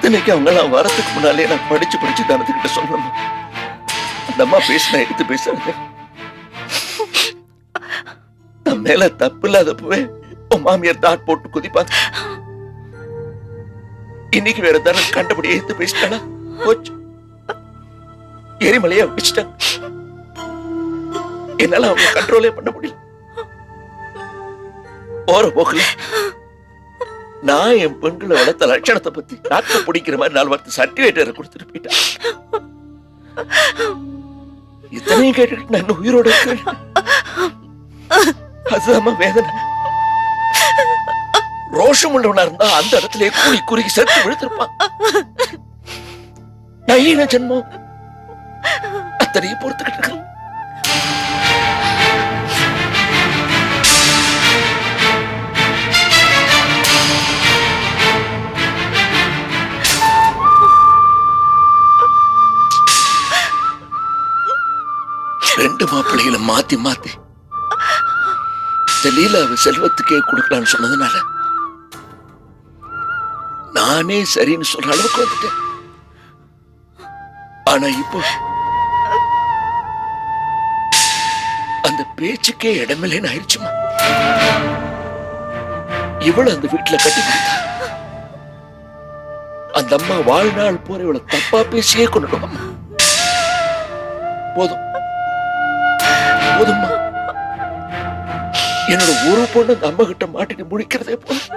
இத்தனைக்கு அவங்க எல்லாம் வரத்துக்கு முன்னாலே நான் படிச்சு தனத்துக்கிட்ட சொன்னோம். அந்த அம்மா பேசின எடுத்து பேசுறாங்க. தன் மேல தப்பு இல்லாதப்பவே உன் மாமியார் தாட் போட்டு குதிப்பாங்க. இன்னைக்கு வேற தானே கண்டபடியே எடுத்து பேசிட்டாளா? போச்சு, எரிமலையா வச்சுட்டாங்க. என்னால அவங்க கண்ட்ரோலே பண்ண முடியல. போற போக்குல நான் என் பெண்களை வளர்த்த லட்சணத்தை பத்தி நாக்க பிடிக்கிற மாதிரி 4 வார்த்தை சர்டிபிகேட் கொடுத்துட்டு போயிட்டேன். இத்தனையும் கேட்டுக்கிட்டு நான் உயிரோட இருக்கேன். அதுதான் வேதனை. ரோஷம் உள்ளவனா இருந்தா அந்த இடத்துல கூலி குறுகி செத்து விழுத்திருப்பான். நையின ஜென்மம் அத்தனையும் பொறுத்துக்கிட்டு இருக்கேன். ரெண்டு மாப்பிள்ளைகளை மாத்தி மாத்தி லீலாவை செல்வத்துக்கே கொடுக்கலான்னு சொன்னதுனால நானே சரின்னு சொல்ற அளவுக்கு வந்துட்டேன். ஆனா இப்போ அந்த பேச்சுக்கே இடமில்லைன்னு ஆயிடுச்சுமா. இவளை அந்த வீட்டுல கட்டி கொடுத்தா அந்த அம்மா வாழ்நாள் போற இவளை தப்பா பேசியே கொண்டுடுவாமா. போதும் போதும்மா, என்னோட ஒரு பொண்ணு அந்த அம்மா கிட்ட மாட்டிட்டு முடிக்கிறதே போதும்.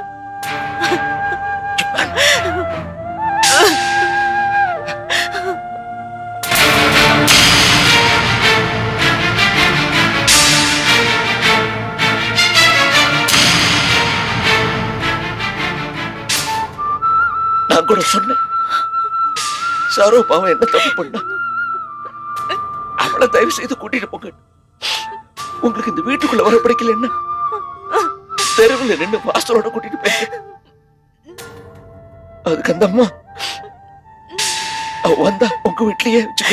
நான் கூட சொன்னேன், சாரோ பாவம் என்ன தப்பு பண்ண, அவளை தயவு செய்து கூட்டிட்டு போங்க. உங்களுக்கு இந்த வீட்டுக்குள்ள வர பிடிக்கல என்ன, தெருவில் நின்று வாசலோட கூட்டிட்டு போயிருக்க. அதுக்கு அந்த அம்மா அவ வந்தா உங்க வீட்லயே வச்சுக்க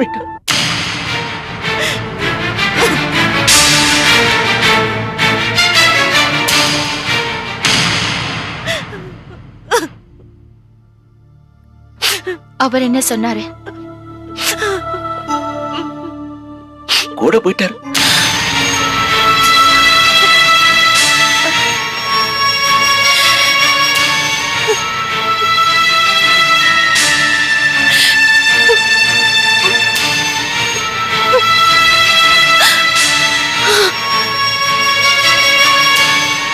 போயிட்டா. அவர் என்ன சொன்னாரு? கூட போயிட்டாரு.